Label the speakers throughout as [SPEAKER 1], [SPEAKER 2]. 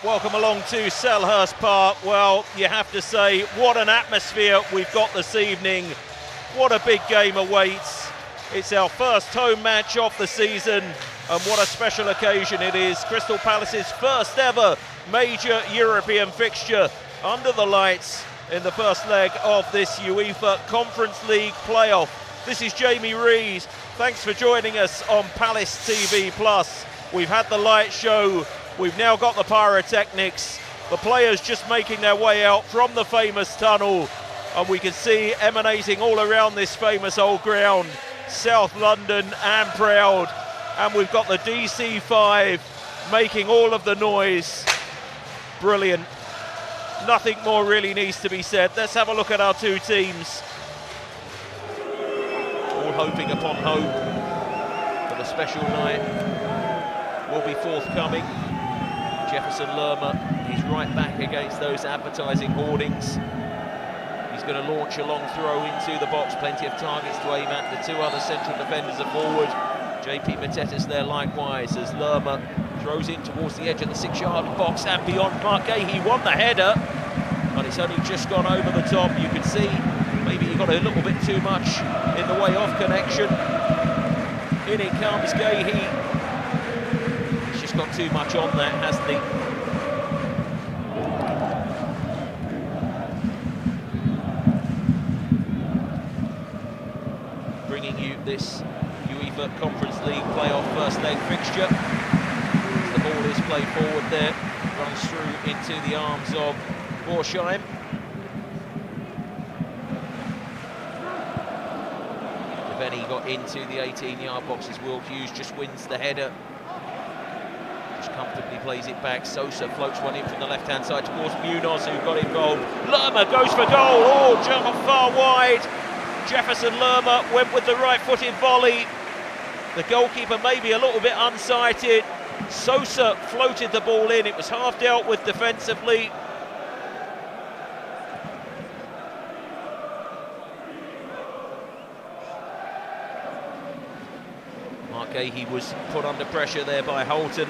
[SPEAKER 1] Welcome along to Selhurst Park. Well, you have to say, what an atmosphere we've got this evening. What a big game awaits. It's our first home match of the season, and what a special occasion it is. Crystal Palace's first ever major European fixture under the lights in the first leg of this UEFA Conference League playoff. This is Jamie Reid. Thanks for joining us on Palace TV+. We've had the light show. We've now got the pyrotechnics, the players just making their way out from the famous tunnel, and we can see emanating all around this famous old ground, South London and proud. And we've got the DC5 making all of the noise. Brilliant. Nothing more really needs to be said. Let's have a look at our two teams. All hoping upon hope that a special night will be forthcoming. Jefferson Lerma, he's right back against those advertising hoardings. He's going to launch a long throw into the box, plenty of targets to aim at. The two other central defenders are forward. JP Mateta's there likewise as Lerma throws in towards the edge of the 6-yard box and beyond. Marc Guehi won the header, but it's only just gone over the top. You can see maybe he got a little bit too much in the way of connection. In it comes Guehi. Got too much on that, hasn't he? Bringing you this UEFA Conference League playoff first leg fixture. The ball is played forward there, runs through into the arms of Borsheim. Devaney got into the 18-yard box as Will Hughes just wins the header. Comfortably plays it back. Sosa floats one in from the left-hand side towards Munoz, who got involved. Lerma goes for goal. Oh, jump far wide. Jefferson Lerma went with the right-footed volley. The goalkeeper maybe a little bit unsighted. Sosa floated the ball in. It was half dealt with defensively. Marc Guehi was put under pressure there by Wharton.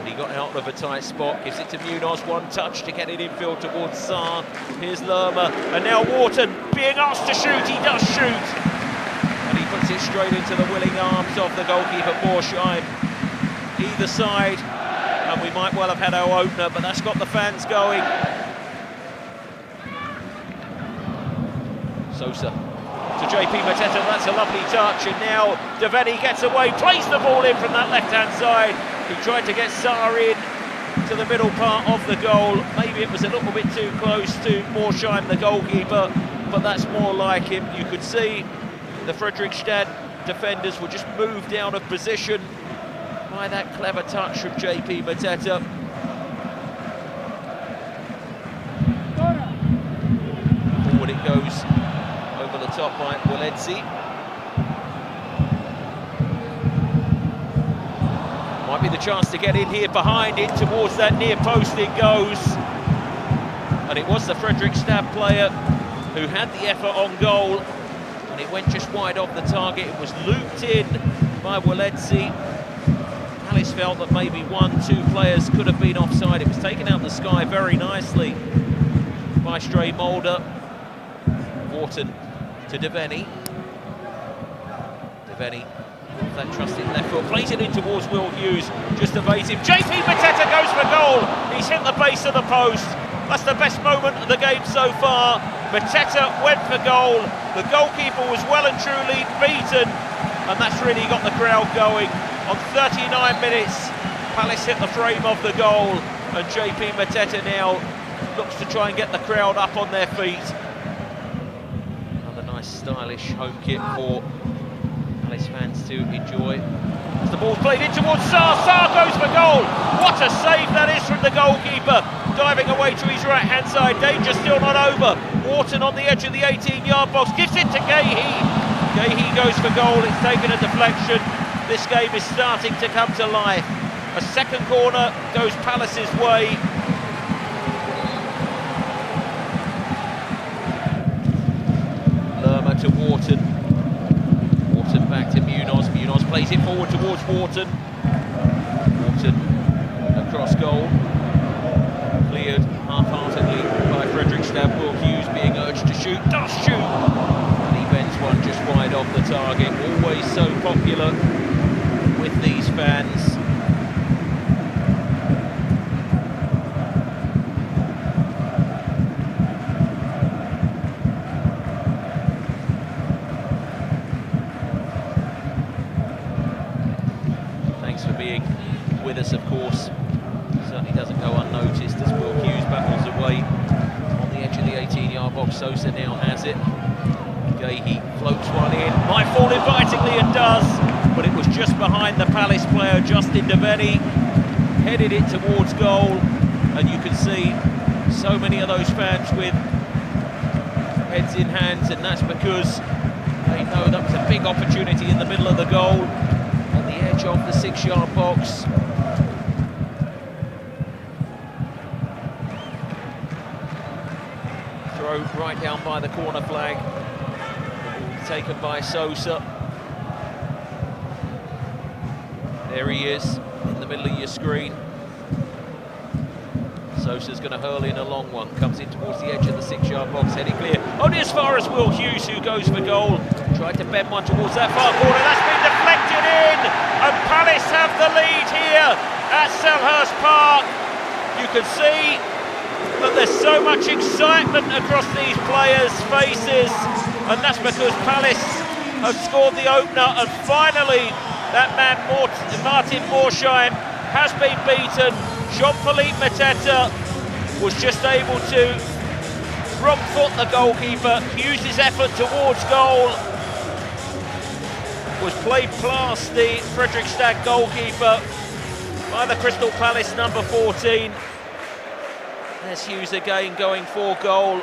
[SPEAKER 1] He got out of a tight spot, gives it to Munoz, one touch to get it infield towards Sarr. Here's Lerma, and now Wharton being asked to shoot, he does shoot! And he puts it straight into the willing arms of the goalkeeper, Borsheim. Either side, and we might well have had our opener, but that's got the fans going. Sosa to JP Mateta, that's a lovely touch, and now Devaney gets away, plays the ball in from that left-hand side. He tried to get Sarr in to the middle part of the goal. Maybe it was a little bit too close to Borsheim, the goalkeeper, but that's more like him. You could see the Fredrikstad defenders were just moved out of position by that clever touch from JP Mateta. Forward it goes, over the top by Eberechi. Might be the chance to get in here behind it, towards that near post it goes. And it was the Fredrikstad player who had the effort on goal, and it went just wide off the target. It was looped in by Eberechi. Palace felt that maybe 1-2 players could have been offside. It was taken out the sky very nicely by Stray Mulder. Wharton to Devaney. Devaney, that trusting left foot, plays it in towards Will Hughes, just evades him. JP Mateta goes for goal. He's hit the base of the post. That's the best moment of the game so far. Mateta went for goal. The goalkeeper was well and truly beaten, and that's really got the crowd going. On 39 minutes, Palace hit the frame of the goal, and JP Mateta now looks to try and get the crowd up on their feet. Another nice stylish home kit for Palace fans to enjoy. As the ball's played in towards Sarr, Sarr goes for goal. What a save that is from the goalkeeper, diving away to his right-hand side. Danger still not over. Wharton on the edge of the 18-yard box, gives it to Guehi. Guehi goes for goal. It's taken a deflection. This game is starting to come to life. A second corner goes Palace's way. Lerma to Wharton. Wharton back to Munoz. Munoz plays it forward towards Wharton. Wharton across goal. Marc Sosa now has it. Guehi floats one in, might fall invitingly and does, but it was just behind the Palace player, Justin Deveni, headed it towards goal, and you can see so many of those fans with heads in hands, and that's because they know that was a big opportunity in the middle of the goal, on the edge of the 6-yard box. Throw right down by the corner flag, taken by Sosa. There he is, in the middle of your screen. Sosa's going to hurl in a long one, comes in towards the edge of the 6-yard box, heading clear. Only as far as Will Hughes, who goes for goal. Tried to bend one towards that far corner, that's been deflected in! And Palace have the lead here at Selhurst Park. You can see that there's so much excitement across these players' faces, and that's because Palace have scored the opener, and finally that man Martin Morsheim has been beaten. Jean-Philippe Mateta was just able to front foot the goalkeeper. Hughes' effort towards goal was played past the Fredrikstad goalkeeper by the Crystal Palace number 14. There's Hughes again going for goal,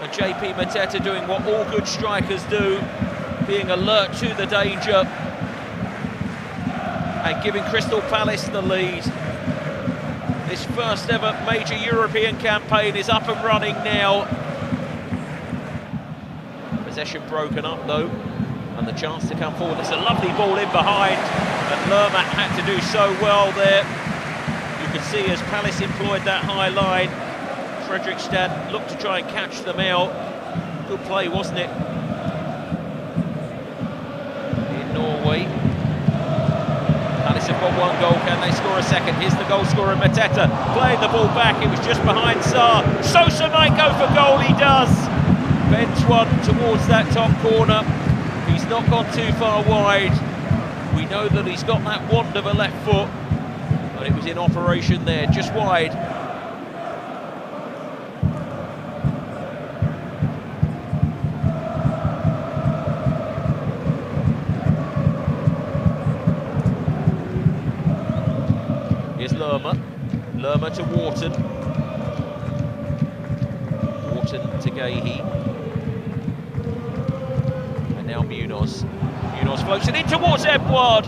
[SPEAKER 1] and JP Mateta doing what all good strikers do, being alert to the danger and giving Crystal Palace the lead. This first ever major European campaign is up and running now. Possession broken up though, and the chance to come forward. There's a lovely ball in behind, and Lerma had to do so well there. You can see as Palace employed that high line, Fredrikstad looked to try and catch them out. Good play, wasn't it? In Norway. Palace have got one goal, can they score a second? Here's the goal scorer, Mateta, playing the ball back, it was just behind Sarr. Sosa might go for goal, he does! Bends one towards that top corner. He's not gone too far wide. We know that he's got that wand of a left foot, but it was in operation there, just wide. Lerma to Wharton. Wharton to Guehi. And now Munoz. Munoz floats it in towards Edouard.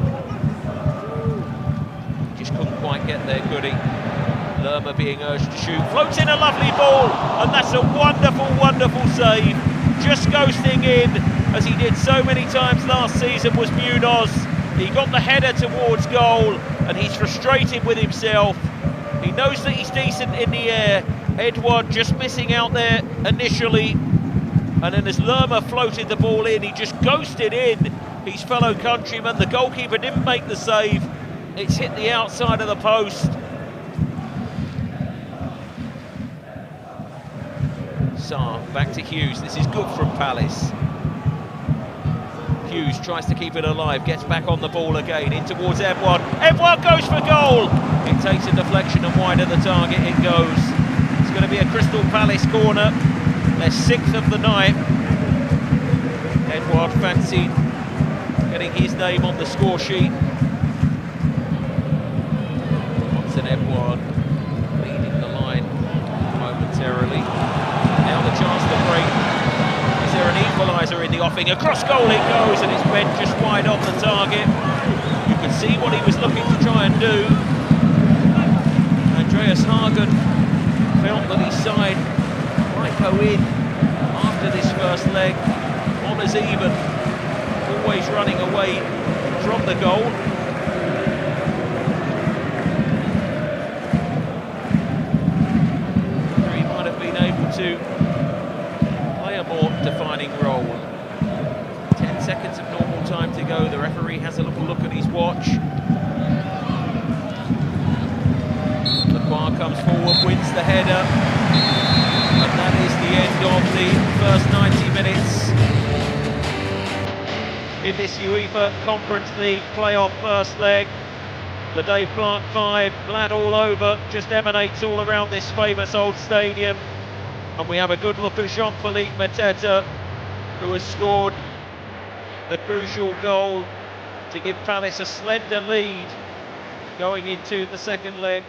[SPEAKER 1] Just couldn't quite get there, could he? Lerma being urged to shoot. Floats in a lovely ball, and that's a wonderful, wonderful save. Just ghosting in, as he did so many times last season, was Munoz. He got the header towards goal, and he's frustrated with himself. He knows that he's decent in the air. Edouard just missing out there initially, and then as Lerma floated the ball in, he just ghosted in his fellow countryman. The goalkeeper didn't make the save. It's hit the outside of the post. Sarr back to Hughes. This is good from Palace. Hughes tries to keep it alive, gets back on the ball again, in towards Edouard. Edouard goes for goal! It takes a deflection and wide of the target it goes. It's going to be a Crystal Palace corner, their 6th of the night. Edouard fancied getting his name on the score sheet. Watson Edouard leading the line momentarily. Now the chance to break. Is there an equaliser in the offing? Across goal it goes, and it's bent just wide off the target. You can see what he was looking to try and do. Andreas Hagen felt that his side might go in after this first leg. Honours even, always running away from the goal. He might have been able to play a more defining role. 10 seconds of normal time to go. The referee has a little look at his watch. Nketiah comes forward, wins the header, and that is the end of the first 90 minutes in this UEFA Conference League playoff first leg. The Dave Clark 5, glad all over, just emanates all around this famous old stadium. And we have a good look at Jean-Philippe Mateta, who has scored the crucial goal to give Palace a slender lead going into the second leg.